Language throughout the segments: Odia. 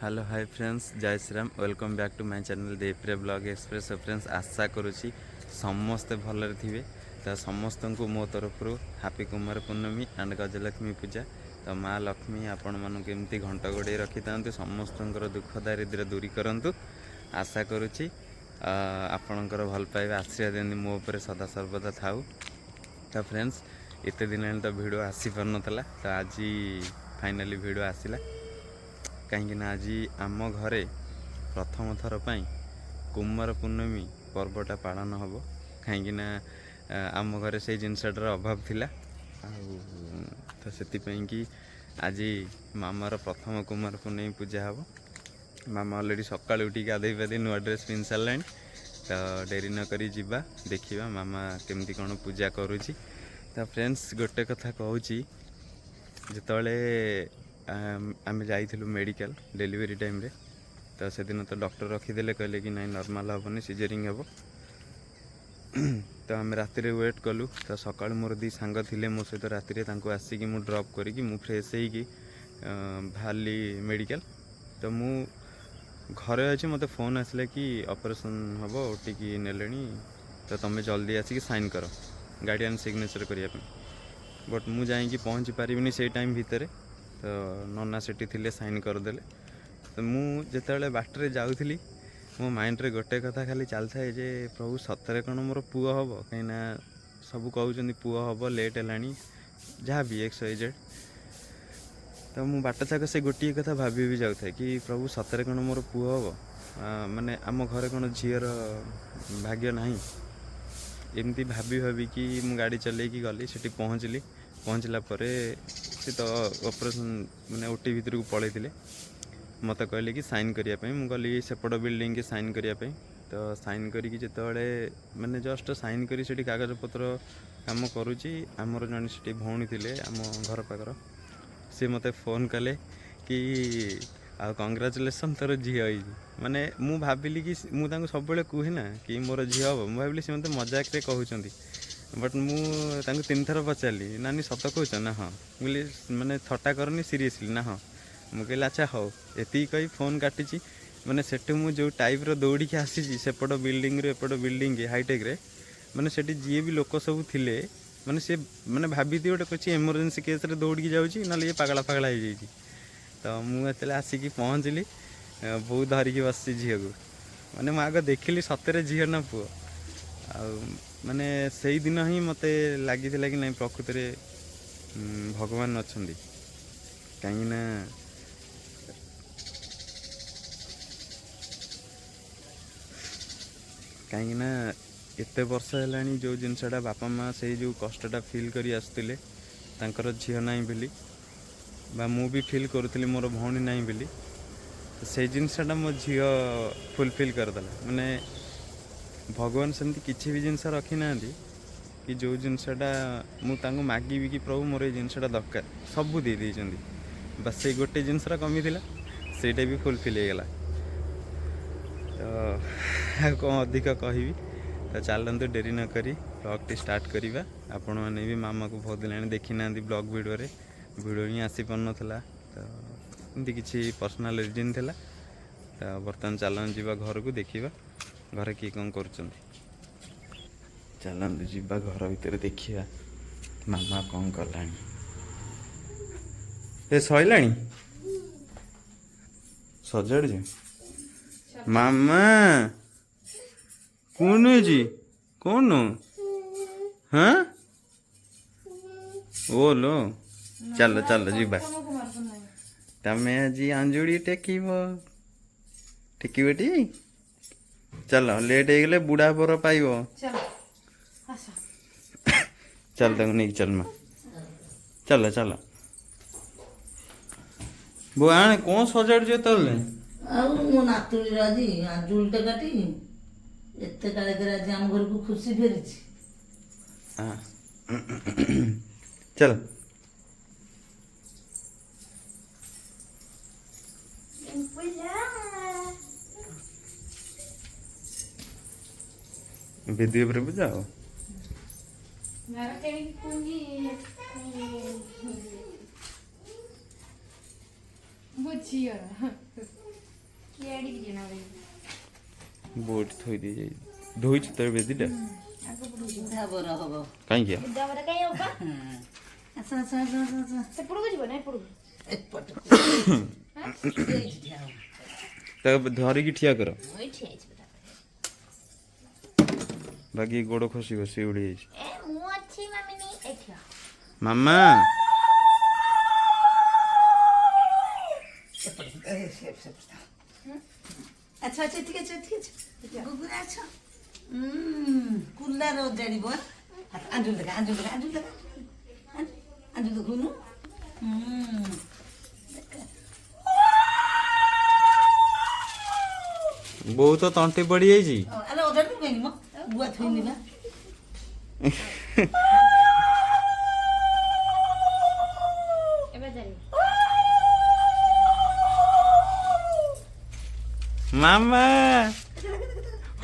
हेलो हाय फ्रेंड्स, जय Shri Ram. Welcome back to my channel देप्रे ब्लॉग एक्सप्रेस। फ्रेंड्स, आशा करुँची समस्ते भलरे थे। तो समस्त को मो तरफ हैप्पी कुमार पूर्णमी एंड गजलक्ष्मी पूजा। तो माँ लक्ष्मी आपण मानक एमती घंटा गोड़े रखी था, समस्त दुख दारिद्र्य दूरी करूँ। आशा करुँची आपणकर भल पाइबा आशीर्वाद मो उपर सदा सर्वदा थाऊ। तो फ्रेंड्स, एत दिन तो भिड आसी पार नाला, तो आज फाइनाली भिड आसला। कहीं आज आम घरे प्रथम थर पर कुमार पूर्णमी पर्वटा पालन हम। कहीं आम घरे से जिनसटार अभाव थिला। तो से कि आज मामार प्रथम कुमार पूर्णमी पूजा हम। मामा अलरेडी सका उठी गाधे पाधे नुआ ड्रेस पिंधि सारे। तो डेरी नक जा देखा मामा केमती कौन पूजा करुँची। तो फ्रेंड्स, गोटे कथा कहूँ, जिते आम जाइलु मेडिकल डेलीवरी टाइम रे। तो से दिन तो डॉक्टर रखीदे, कहले कि नाई नॉर्मल हेनी, सिजरिंग हे। तो आम राति वेट कलु। तो सका मोर दी सांग थिले मो सहित राति आसिकी मु ड्रॉप करी मु फ्रेश होगी बाहरली मेडिकल। तो मु घरे अच्छे मते फोन आसला कि ऑपरेशन हम ओटिकी नेले, तो तुम जल्दी आसिक साइन कर गार्डियन सिग्नेचर करने। बट मु जाइकी पहुँची पारिनी से टाइम भितर। तो नना सेठी थिले साइन करदे। तो मुझे बाटर जाऊली मो माइंड रे गोटे कथा खाली चल था जे प्रभु सतरे कौन मोर पुओ हम। कहीं सब कहते पुओ हम, लेट है जहाँ भी एक्स वाई जेड। तो मु बाट जाक से गोटे कथा भाभी भी जाऊ कि प्रभु सतरे कौन मोर पुओ हम, माने आम घर कौन झीर भाग्य नहीं। एमती भाभी भाभी कि मु गाड़ी चलैकी गली से पहुँचली। पहुँचला से तो ऑपरेशन माने ओटी भितर को पलैते मत कहले कि साइन करने। मुझे गली सेपट बिल्डिंग के साइन करने। तो साइन करी जिते माने जस्ट साइन करी से कागज पत्र काम करुँची। आमर जन से भौणी थे आम घर पाखर, सी मत फोन कले कि आ कंग्राचुलेसन तोर झी हो। माने मु भाविली कि मुझे सब कहे ना कि मोर झी हम, मुझे भाविली सी मत मजाक कहते। बट मुझे तीन थर पचारि, नानी सत कह ना? हाँ बोली माने थट्टा करनी सीरीयसली ना? हाँ। मुझे अच्छा हो ये कही फोन काटी। माने सेठू मु जो टाइप रो दौड़ी के आसी सेपट बिल्डिंग रे एपट बिल्डिंग हाईटेक रे, माने सेठी जी भी लोक सब थिले माने से माने भाभी थी गोटे किसी इमरजेंसी केस रे दौड़ी जाऊँगी ना ये पागला पागला हो जाइए। तो मुझे आसिक पहुँचली, बहुत धरिकी बस झील को। माने मुझे आग देखिली सतरे झील ना पुओ। माने से दिन ही मत लगी कि नहीं प्रकृत में भगवान अच्छा। कहीं कहीं एत वर्ष है जो जिनसटा बापा माँ से जो कष्टा फिल कर आसुले झील ना बोली, मु भी फिल करुली मोर भौणी ना बोली। से जिनसटा मो झील फुलफिल करदेला। माने भगवान सेमती किसी भी जिनस रखी ना कि जो जिनसटा मुझे मागिबी कि प्रभु मोर ये जिनसटा दरकार, सब दे देइछंदी। बस से गोटे जिनसरा कमी थिला, सेटा भी फुलफिल हो गला। तो कौन अधिक कहि। तो चलते डेरी न करी ब्लॉग टी स्टार्ट करवा। आपण मैंने भी मामा को बहुत दिन देखी ना ब्लॉग वीडियो रे, वीडियो ही आसी पार नाला। तो एमती किसी पर्सनाल रिजन थिला। तो बर्तमान चलन जीवा घर को देखा घर किए कौन कर। चलते जीवा घर भीतर देखा मामा कौन कला। ए सैला सजाड़ जे मामा कौन जी कौन? हाँ ओलो चल चल जीवा। तमें आज अंजुड़ी टेकब टेकबटी। चल लेट हो गले बुढ़ा पर पाइब। चल तक नहीं चल माँ, चल चल बो आने कौन सजाड़ जो तले मो नातुणी आज आंजुलटा काटी एत काले आज आम घर को खुशी फेरी। चल वीडियो पर बुझाओ। बोट थोई दे जाई धोइछ तर बेदीटा ବୁଢ଼ା ବର ହବ काई किया ଆସ ଆସ ଆସ ଆସ ଆସ ସେପଟକୁ ଯିବ ନା ଏପଟକୁ ଏପଟକୁ ଏଇଠି ଠିଆ ହବ। तब धरी की ठिया कर ଏଇ ଠିଆ ହେଇଯିବ ତାପରେ। बाकी गोड़ खसी खसी उड़ी जाइछ ଏ ମୁଁ ଅଛି ମାମିନି ଏଠି ଆ। मामा ଏପଟକୁ ଆଚ୍ଛା ଆଚ୍ଛା ଠିକ ଅଛି ଠିକ ଅଛି ଗୁଗୁରା ଅଛ କୁଲାର ଓଜାଡ଼ିବ ଆଞ୍ଜୁଲ ଦେଖା ଆଞ୍ଜୁଲ ଦେଖା ଆଞ୍ଜୁଲ ଦେଖା ଆଞ୍ଜୁଲ ଦେଖୁନୁ बहुत तंटी पड़ी जाइछि ଆରେ ଓଜାଡ଼ିବୁ କାହିଁକି ମ ଗୁଆ ଥୋଇନି ବା ଏବେ ଜାଣିବ मामा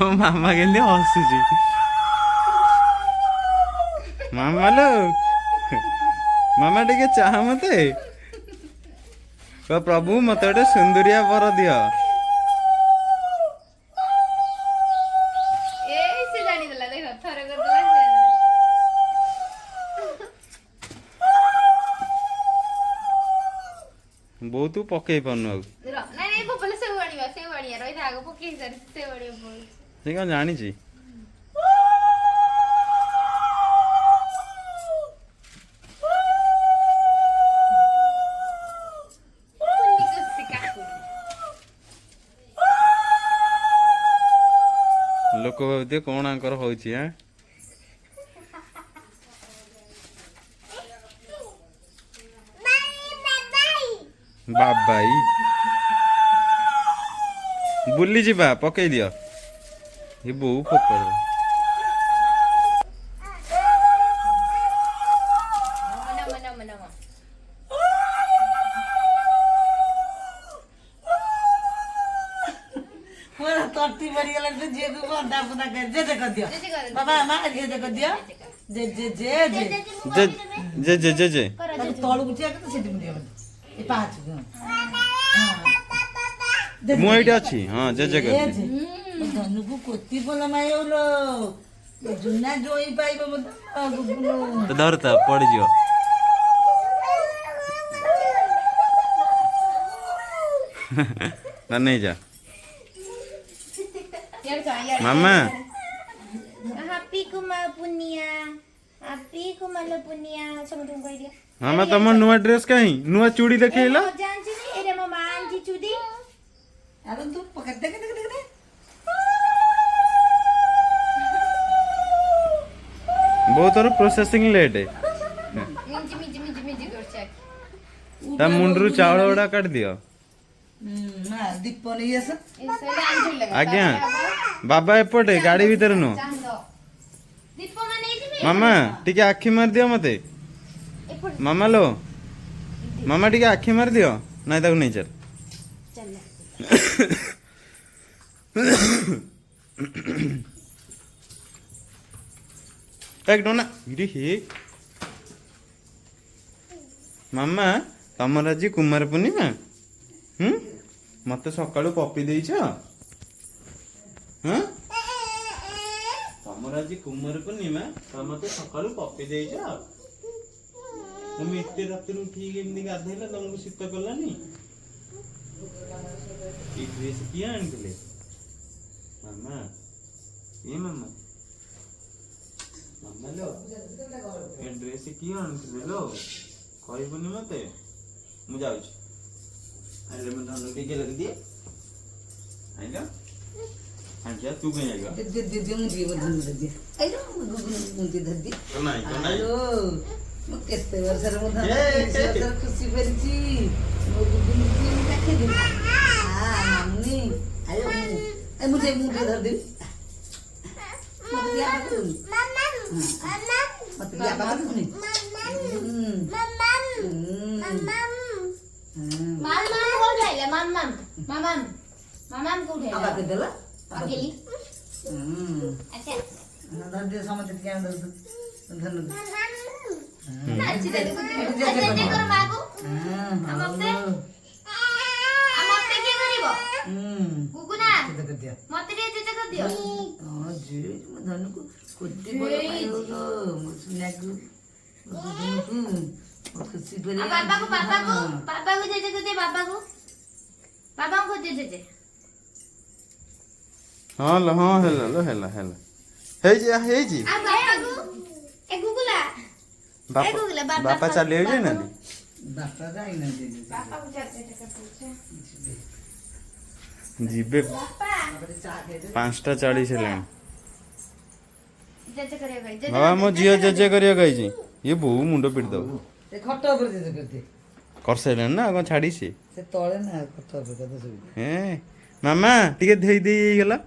ओ मामा केंदे हसुची मामा लो मामा टिके चाह मते प्रभु मते गोटे सुंदरिया बर दियो ଏଇ ସେ ଜାଣିଦେଲା ଦେଖ ଥରେ କରିଦେଲା ସେ ଜାଣିଦେଲା। बहुत पकई पानु ନାଇଁ ନାଇଁ ବୋବଲେ ସେଉ ଆଣିବା ରହିଥା ଆଗ ପକେଇ ସାରି ସେଉ ଆଣିବା ପଡୁଛି। से क्या जानी छी କୁନି କସି କାକୁଡି लोक भावते कौन आंकर होची हां बाबाई बुली जीवा पकई दियो ये बो फोकड़ ନମ ନମ ନମ ପୁରା ତଣ୍ଟି ପଡ଼ିଗଲା ତ ଝିଅକୁ ବନ୍ଧା ବୁନ୍ଧା କରି ଜେଜେ କରିଦିଅ ଜେଜେ କରିଦିଅ। ବାବା ମା ଜେଜେ କରିଦିଅ ଜେ ଜେ ଜେ ଜେ जे ତାକୁ ତଳକୁ ଠିଆ କରି ସେଠି ମୁଣ୍ଡିଆ ମାରି ଏ ପାହାଚକୁ मु एठी अछि हां जे कर ଧନୁକୁ କୋତି ବୋଲ ମାୟଉଲୋ ଜୁନା ଜୋଇ ପାଇବ ମତେ ଗୁଗୁଲୁ तो धरता पड़ जियो ना नहीं जा मामा ହାପି କୁମାର ପୁନିଆ ହାପି କୁମାର ପୁନିଆ ସମସ୍ତଙ୍କୁ କହିଦିଅ। मामा तुम नुआ ड्रेस कहीं नुआ चूड़ी देखैला ଜାଣିଛି ଏଇଟା ମୋ ମା ଆଣିଛି ଚୁଡ଼ି। ଆରେ ତୁ ପକେଟ ଦେଖ ଦେଖ ଦେଖ बहुत और प्रोसेसिंग लेट है ମିଞ୍ଜି ମିଞ୍ଜି ମିଞ୍ଜି ମିଞ୍ଜି କରୁଛି ଆଖି। ता मुंडरू चावल उड़ा काट दियो ମା ଦୀପ ନେଇ ଆସ ଏ ସେଇଟା ଆଣିଛି ଲଗା। आज्ञा बाबा एपटे गाड़ी भीतर नु ଚାନ୍ଦ ଦୀପ ମାନେ ନେଇଯିବି। मामा टिके आखी मार दियो मते ଏପଟେ मामा लो मामा टिके आखी मार दियो नहीं ताको नहीं चल ଚାଲ एक डोना इरे हे मामा तमर आज कुमार पूर्णिमा मत सकाळु पपी देइछ हां तमर आज कुमार पूर्णिमा त मते सकाळु पपी देइछ तुम इते रात नु ठीक एमनी गाधैला तुमको शीत कलानी ई ड्रेस किया आनले मामा ए मामा मामा लो ए ड्रेस किया आनले लो कहबुनी मते मु जाउछ आइले मैं धनु टिके लग दिए आइलो आजा तू कहीं आइगा दे दे दे मुझे वो धन दे दे आइलो मुझे दे दे कनाई आइलो ମୁଁ କେତେ ବର୍ଷର ମୁଁ ଧନ ଖୁସି କରିଛି ମୋ ଗୁଗୁଲୁ ମୁଁ କାଖେ ଦେବି ମାମୁନି ଆyo ମୁଁ ଟିକେ ଧରିଦେବି ମତେ ଦିଆ ପାଖରୁ ମତେ ଦିଆ ପାଖରୁ ମାମାମ କୋଉଠି ଆଇଲା ମାମାମ ମାମାମ ମାମାମ କୋଉଠି ଆଇଲା ପାଖରେ ଦେଲା ଅଗେଲି ଆଚ୍ଛା ଧରିଦିଅ ସମସ୍ତେ ଟିକେ ଧରିଦୁ ଧନୁ ନାଚି ଦେଲୁ ଜେଜେ କର ମାଗୁ ଆମତେ କିଏ କରିବ गुगुना चेचा कर दिया मते रे चेचा कर दियो हां जी मैं धन को कुत्ते बड़ा पायो तो मुसना को खुशी पर पापा को चेचा कर दे पापा को चेचा ହଁ ଲୋ ହଁ ହେଲା ଲୋ ହେଲା ହେଇଛି ହେଇଛି आ पापा को ए गुगुला ବାପା ଚାଲିବାକୁ ଯାଇନାହାନ୍ତି बापा जाई ना दे पापा को चेचा कर पूछे ଯିବେ पापा 5:40 ହେଲାଣି चेचा करे भाई ବାବା ମୋ ଝିଅ ଜେଜେ କରିବାକୁ ଆଇଛି ଇଏ ବୋଉ ମୁଣ୍ଡ ପିଟି ଦବ से खट ऊपर दे करते କରିସାରିଲାଣି ନା କ'ଣ ଛାଡ଼ିଛି से तळे ना खट ऊपर कदा सब ହେଁ ମାମା ଟିକେ ଧୋଇ ଦେଇ ହେଇଗଲା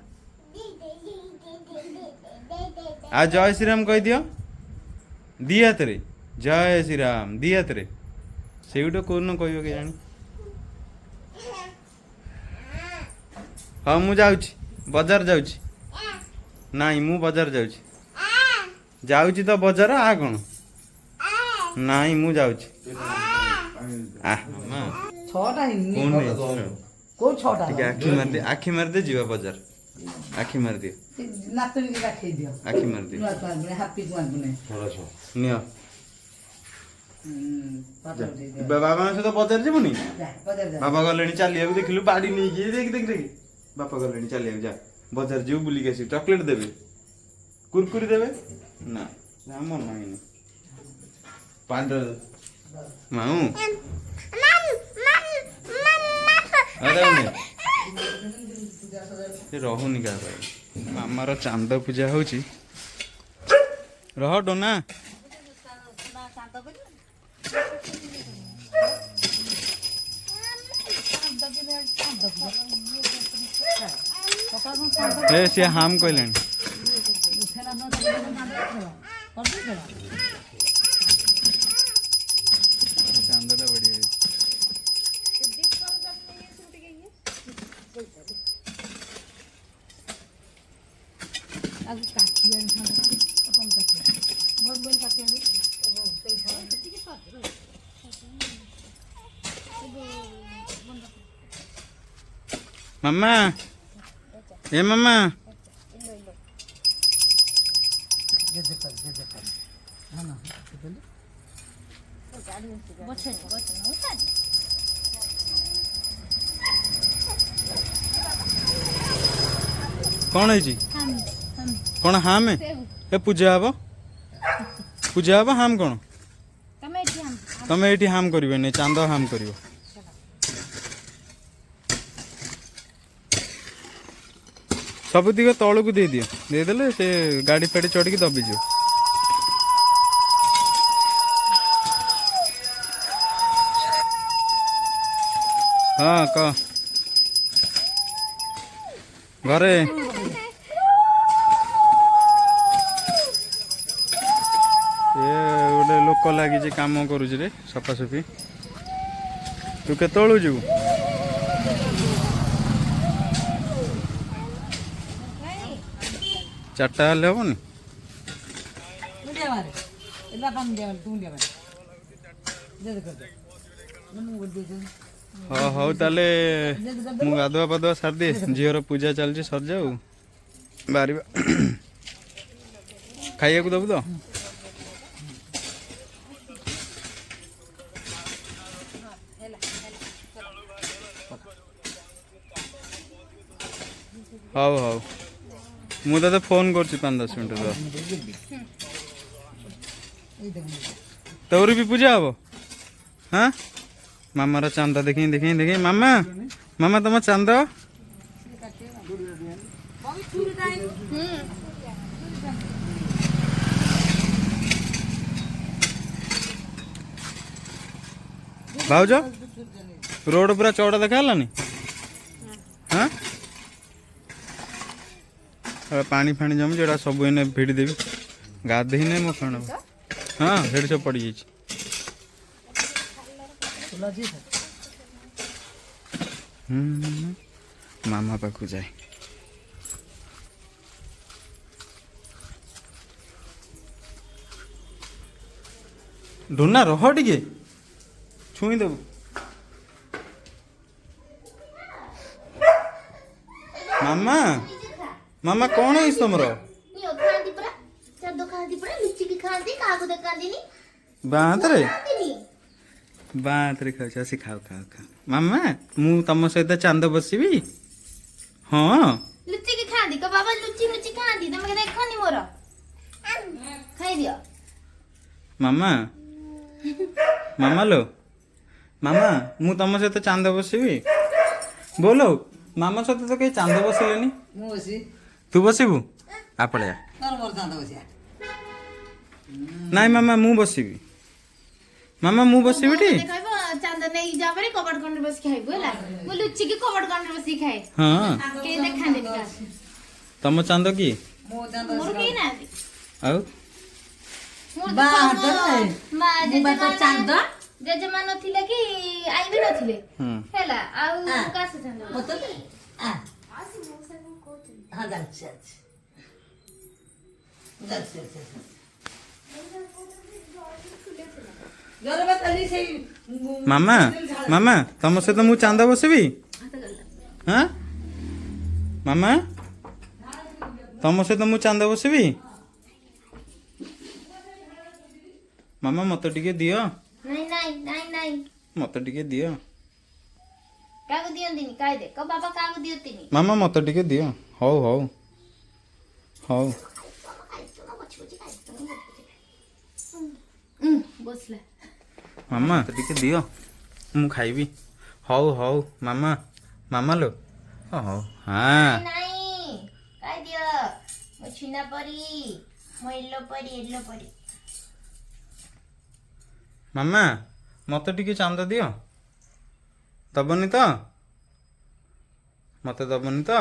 ଆଉ ଜୟ ଶ୍ରୀରାମ କହିଦିଅ ଦି ହାତରେ ଜୟ ଶ୍ରୀରାମ ଦି ହାତରେ ସେଇଟା କୋଉଦିନ କହିବ କେଜାଣି ହଁ ମୁଁ ଯାଉଛି ବଜାର ଯାଉଛି ନାଇଁ ମୁଁ ବଜାର ଯାଉଛି ଯାଉଛି ତ ବଜାର ଆ କ'ଣ ନାଇଁ ମୁଁ ଯାଉଛି ମାମା छटा हिन्नी ଫୋନ୍ ନେଇଛି को छटा ଟିକେ ଆଖି ମାରିଦେ ଯିବା ବଜାର ଆଖି ମାରିଦିଅ नातनी के राखी दियो ଆଖି ମାରିଦିଅ नुआ तो बने हैप्पी कुआं बने ନିଅ पापा दे दे ବାବାଙ୍କ ସହିତ ବଜାର ଯିବୁନି जा बदल जा ବାବା ଗଲେଣି ଚାଲିବାକୁ ଦେଖିଲୁ ବାଡ଼ି ନେଇକି ଦେଖି ବାପା ଗଲେଣି ଚାଲିବାକୁ ଯା ବଜାର ଯିବୁ ବୁଲିକି ଆସିବୁ ଚକୋଲେଟ୍ ଦେବେ କୁରକୁରି ଦେବେ ନା ଆମର ନାହିଁ ପାଞ୍ଚ ମାଉ ସେ ରହୁନି କାହା ପାଖରେ ମାମାର ଚାନ୍ଦ ପୂଜା ହଉଛି ରହ ଡୋନା ଏ ସିଏ ହାମ୍ କହିଲାଣି ଚାନ୍ଦଟା ବଢ଼ିଆ ହେଇଛି ମାମା ଏ ମାମା କ'ଣ ହେଇଛି କ'ଣ ହାମ୍ ଏ ପୂଜା ହବ ହାମ୍ କ'ଣ ତମେ ଏଇଠି ହାମ୍ କରିବେନି ଚାନ୍ଦ ହାମ୍ କରିବ ସବୁତିକ ତଳକୁ ଦେଇଦିଅ ଦେଇଦେଲେ ସେ ଗାଡ଼ି ଫାଡ଼ି ଚଢ଼ିକି ଦବିଯିବ ହଁ କହ ଘରେ ଗୋଟେ ଲୋକ ଲାଗିଛି କାମ କରୁଛି ରେ ସଫାସଫି ତୁ କେତେବେଳକୁ ଯିବୁ ଚାରିଟା ହେଲେ ହବନି ହଁ ହଉ ତାହେଲେ ମୁଁ ଗାଧୁଆ ପାଧୁଆ ସାରିଦିଏ ଝିଅର ପୂଜା ଚାଲିଛି ସରିଯାଉ ବାହାରିବା ଖାଇବାକୁ ଦେବୁ ତ ହଉ ହଉ ମୁଁ ତତେ ଫୋନ୍ କରୁଛି 5-10 ମିନିଟ୍ ର ତୋର ବି ପୂଜା ହବ ହଁ ମାମାର ଚାନ୍ଦ ଦେଖେଇ ମାମା ତମ ଚାନ୍ଦ ଭାଉଜ ରୋଡ ପୁରା ଚଉଡ଼ା ଦେଖା ହେଲାନି ହଁ ପାଣି ଫାଣି ଜମି ଯୋଉଟା ସବୁ ଏନେ ଭିଡ଼ି ଦେବି ଗାଧେଇନେ ମୋ ଫେଣ ହଁ ସେଠି ସବୁ ପଡ଼ିଯାଇଛି ମାମା ପାଖକୁ ଯାଏ ଢୋନା ରହ ଟିକେ ଛୁଇଁ ଦେବୁ ମାମା ମାମା କ'ଣ ହେଇଛି ତମର? ନିଅ ଖାଆନ୍ତି ପରା ଚାନ୍ଦ ଖାଆନ୍ତି ପରା ଲୁଚିକି ଖାଆନ୍ତି କାହାକୁ ଦେଖାନ୍ତିନି ବାଁ ହାତରେ ଖାଆନ୍ତିନି ବାଁ ହାତରେ ଖାଉଛ ଆସି ଖାଅ ଖାଅ ଖାଅ। ମାମା ମୁଁ ତମ ସହିତ ଚାନ୍ଦ ବସିବି? ହଁ ଲୁଚିକି ଖାଆନ୍ତି କ ବାବା ଲୁଚି ଲୁଚି ଖାଆନ୍ତି ତମେ ଦେଖନି ମୋର ଖାଇଦିଅ ମାମା ମାମା ଲୋ ମାମା ମୁଁ ତମ ସହିତ ଚାନ୍ଦ ବସିବି? ବୋଲ ମାମା ସହିତ ତ କେହି ଚାନ୍ଦ ବସିଲେନି। ମୁଁ ବସି ତୁ ବସିବୁ? ଆପଳେ ଆ। କଣ ମୋର ଚାନ୍ଦ ବସିଆ ନାଇଁ ମାମା ମୁଁ ବସିବି। ମାମା ମୁଁ ବସିବି ଟି? ଖାଇବ ଚାନ୍ଦ ନେଇକି ଯାଅ ପରେ କବାଟ କଣରେ ବସି ଖାଇବୁ ହେଲା ମୁଁ ଲୁଚିକି କବାଟ କଣରେ ବସିକି ଖାଏ ହଁ କେହି ଦେଖାନ୍ତିନି କାହାକୁ। ତମ ଚାନ୍ଦ କି? ମୋ ଚାନ୍ଦ ମୋର କେହି ନାହାନ୍ତି ଆଉ ମୋର ବା ତ ହାତରେ ମା ମୁଁ ବା ତ ଚାନ୍ଦ ଜେଜେମା ନଥିଲେ କି ଆଇ ବି ନଥିଲେ ହୁଁ ହେଲା ଆଉ କାଶ ଚାନ୍ଦ ମତେ ଦେ ହଁ ଯାଉଛି ଯାଉଛି ଯାଉଛି ଯାଉଛି ଜୋର ବା କାଲି ସେଇ ମାମା ମାମା ତମ ସହିତ ମୁଁ ଚାନ୍ଦ ବସିବି? ହଁ ମାମା ତମ ସହିତ ମୁଁ ଚାନ୍ଦ ବସିବି? ମାମା ମତେ ଟିକେ ଦିଅ ନାଇଁ ନାଇଁ ନାଇଁ ନାଇଁ ମତେ ଟିକେ ଦିଅ କାହାକୁ ଦିଅନ୍ତିନି କାଇଦେ କ ବାବା କାହାକୁ ଦିଅନ୍ତିନି ମାମା ମତେ ଟିକେ ଦିଅ। ହଉ ହଉ ହଉ ବସିଲା ମାମା ମତେ ଟିକେ ଦିଅ ମୁଁ ଖାଇବି। ହଉ ହଉ ମାମା ମାମା ଲୋ ହଉ ହଁ ନାଇଁ କାଇଦିଅ ମୋ ଛିନା ପରି ମୋ ଏଲୋ ପରି ମାମା ମତେ ଟିକେ ଚାନ୍ଦ ଦିଅ। ଦବନି ତ? ମତେ ଦବନି ତ?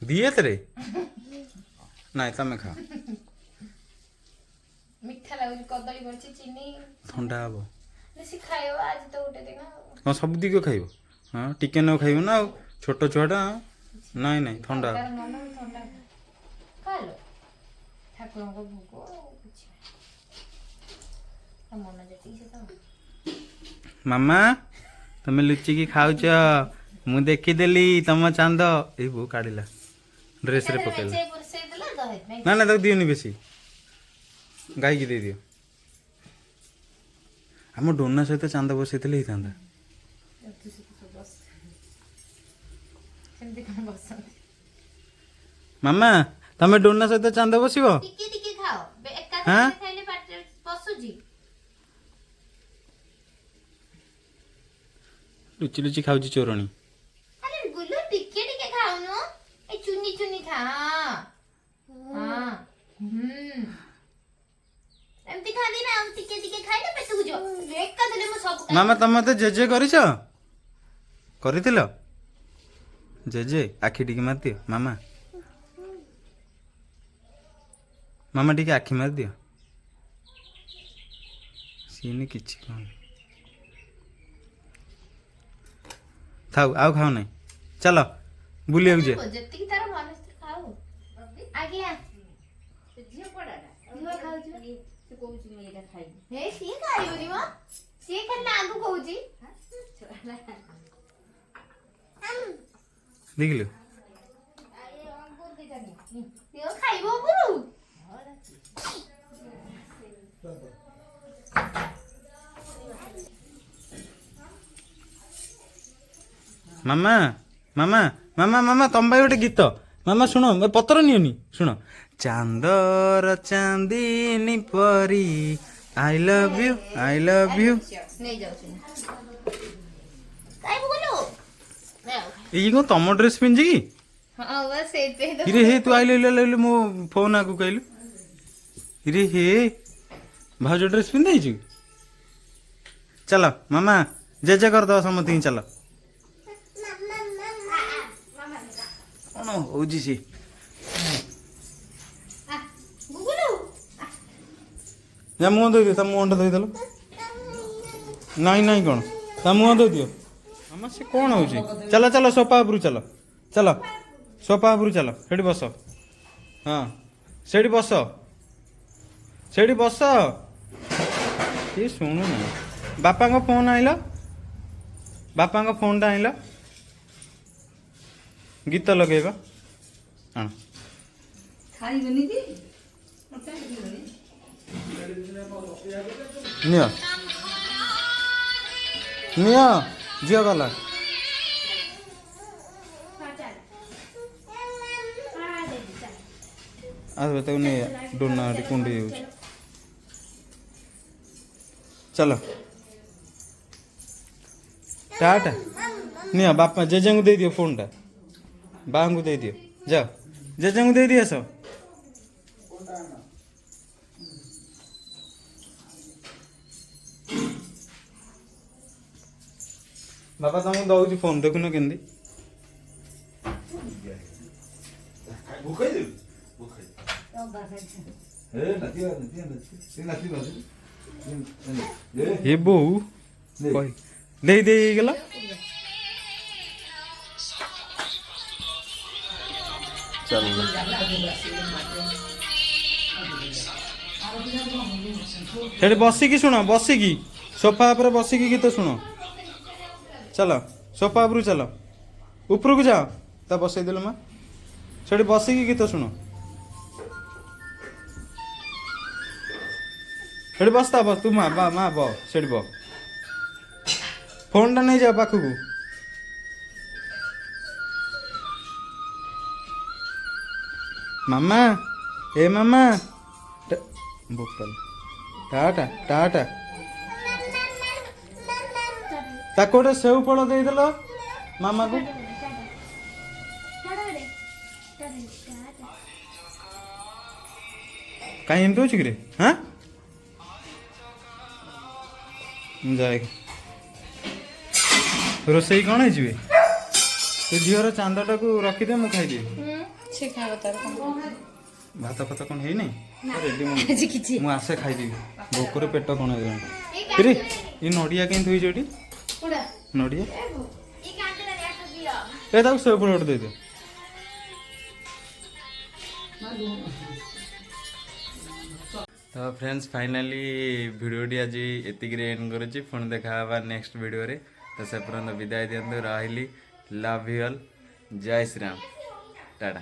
ଦିଏ ଏଥିରେ ନାଇଁ ତମେ ଖାଅ ମିଠା ଲାଗୁଛି କଦଳୀ ପଡିଛି ଚିନି ଥଣ୍ଡା ହବ। ବେଶୀ ଖାଇବ ଆଜି ତ ଗୋଟେ ଦିନ ହଁ ସବୁ ଦିଗ ଖାଇବ। ହଁ ଟିକେ ନ ଖାଇବ ନା ଆଉ ଛୋଟ ଛୁଆଟା। ନାଇଁ ନାଇଁ ଥଣ୍ଡା ହବ। ତାର ମନ ଥଣ୍ଡା ଖାଲୋ ଠାକୁରଙ୍କ ଭୋଗ ଆଉ କିଛି ତା ମନ ଯେତିକି ସେ ତ ମାମା ତମେ ଲୁଚିକି ଖାଉଛ ମୁଁ ଦେଖିଦେଲି ତମ ଚାନ୍ଦ। ଏଇ ବୋଉ କାଢିଲା ଡ୍ରେସରେ ପକେଇଲା। ନା ନା ତାକୁ ଦିଅନି ବେଶୀ ଗାଈକି ଦେଇଦିଅ। ଆମ ଡୋନା ସହିତ ଚାନ୍ଦ ବସେଇଥିଲେ ହେଇଥାନ୍ତା। ମାମା ତମେ ଡୋନା ସହିତ ଚାନ୍ଦ ବସିବ? ଟିକେ ଟିକେ ଖାଅ ହାଁ? ଏକାଥରେ ଖାଇଲେ ପାଟିରେ ପଶୁଛି ଲୁଚି ଲୁଚି ଖାଉଛି ଚୋରଣୀ। ଆରେ ଗୁଲୁ ଟିକେ ଟିକେ ଖାଉନୁ ଏ ଚୁନି ଚୁନି ଖା ହଁ ଏମିତି ଖାଆନ୍ତି ନା ଆଉ ଟିକେ ଟିକେ ଖାଇଲେ ପେଟକୁ ଯିବ ଏକାଥରେ ମୁଁ ସବୁ ଖାଇବି। ମାମା ତମେ ମତେ ଜେଜେ କରିଛ? କରିଥିଲ? ଜେଜେ ଆଖି ଟିକେ ମାରିଦିଅ ମାମା। ମାମା ଟିକେ ଆଖି ମାରିଦିଅ। ସିଏ କିଛି କହୁନି। ଥାଉ ଆଉ ଖାଉ ନାହିଁ ଚାଲ ବୁଲିବାକୁ ଯିବା। ଯେତିକି ତାର ମନ ସେଥିରେ ଖାଉ ଆଜ୍ଞା ଝିଅ ପଡ଼ାଟା ଝିଅ ଖାଉଛି ସେ କହୁଛି ମୁଁ ଏଇଟା ଖାଇବି ହେ ସିଏ ଖାଇବନି ମ ସିଏ ଖାଲି ଆଗକୁ କହୁଛି ଦେଖିଲୁ ଖାଇବ ଉପରୁ ମାମା ମାମା ମାମା ମାମା ତମ ପାଇଁ ଗୋଟେ ଗୀତ। ମାମା ଶୁଣ ପତ୍ର ନିଅନି ଶୁଣ। ଚାନ୍ଦର ଚାନ୍ଦିନୀ ପରି ଆଇ ଲଭ୍ ୟୁ ନେଇ ଯାଉଛି ଖାଇବୁ ଗଲୁ ଏଇ କଣ ତମ ଡ୍ରେସ୍ ପିନ୍ଧି କି? ହଁ ବସ୍ ସେଇଥିପାଇଁ ଇରେ ହେ ତୁ ଆଇଲୁ ମୋ ଫୋନ୍ ଆଗକୁ ଆଇଲୁ। ଇରେ ହେ ଭାଉଜ ଡ୍ରେସ୍ ପିନ୍ଧିଛୁ? ଚାଲ ମାମା ଜେଜେ କରିଦବ ସମସ୍ତଙ୍କୁ ଚାଲ। କଣ ହଉଛି ସେ? ଯା ମୁହଁ ଧୋଇଦିଅ ତା ମୁହଁଟା ଧୋଇଦେଲ। ନାଇଁ ନାଇଁ କଣ ତା ମୁହଁ ଧୋଇଦିଅ। ମାମା ସେ କଣ ହଉଛି? ଚାଲ ଚାଲ ସୋଫା ଉପରୁ ଚାଲ ଚାଲ ସୋଫା ଉପରୁ ଚାଲ ସେଠି ବସ। ହଁ ସେଇଠି ବସ ସେଇଠି ବସ। କିଏ ଶୁଣୁନି। ବାପାଙ୍କ ଫୋନ୍ ଆଣିଲ ବାପାଙ୍କ ଫୋନ୍ଟା ଆଣିଲ। गीत लगेगा हाँ ଖାଇବେନି କି निया निया झील गला आज बताओ नहीं डोना कुंडी यूज चलो टाटा निया बापा जेजे को दे दियो फोन टा बा को दे दियो जाओ जेजे को दे दियो सब बाबा तुमको दौर फोन देखुन केंदी ये बहु दे दे गला चल ସେଠି ବସିକି ଶୁଣ ବସିକି ସୋଫା ଉପରେ ବସିକି ଗୀତ ଶୁଣ चलो सोफा उपरू चलो उपरକୁ ଯାଅ ତା ବସେଇ ଦେଲ ମା ସେଠି ବସିକି ଗୀତ ଶୁଣ ସେଠି ବସ୍ତା ବସ ତୁ ମା ବ ସେଠି ବ ଫୋନଟା ନେଇ ଯାଅ ପାଖକୁ ମାମା ଏ ମାମା ବୋପାଲ ଟାଟା ଟାଟା ताको गोटे सेव फल देदेल मामा को कहीं एमती अच्छी कि हाँ जाए रोसई कौन है झीवर चांदटा को रखीदे मुझे खाईदेवी भात फात कौन है रेडी मुझे आसे खाईदेवी भोकर पेट कौन है ये नड़िया कहीं थोड़ी ये नड़िया ए ताको सेव फल दे दे तो फ्रेंड्स फाइनाली वीडियोटी आज एतिक एंड करुच्ची पुणी देखा नेक्स्ट वीडियो रे तो से पर्यंत विदाय दिंतु रही लव यू ऑल जय श्री राम टाटा।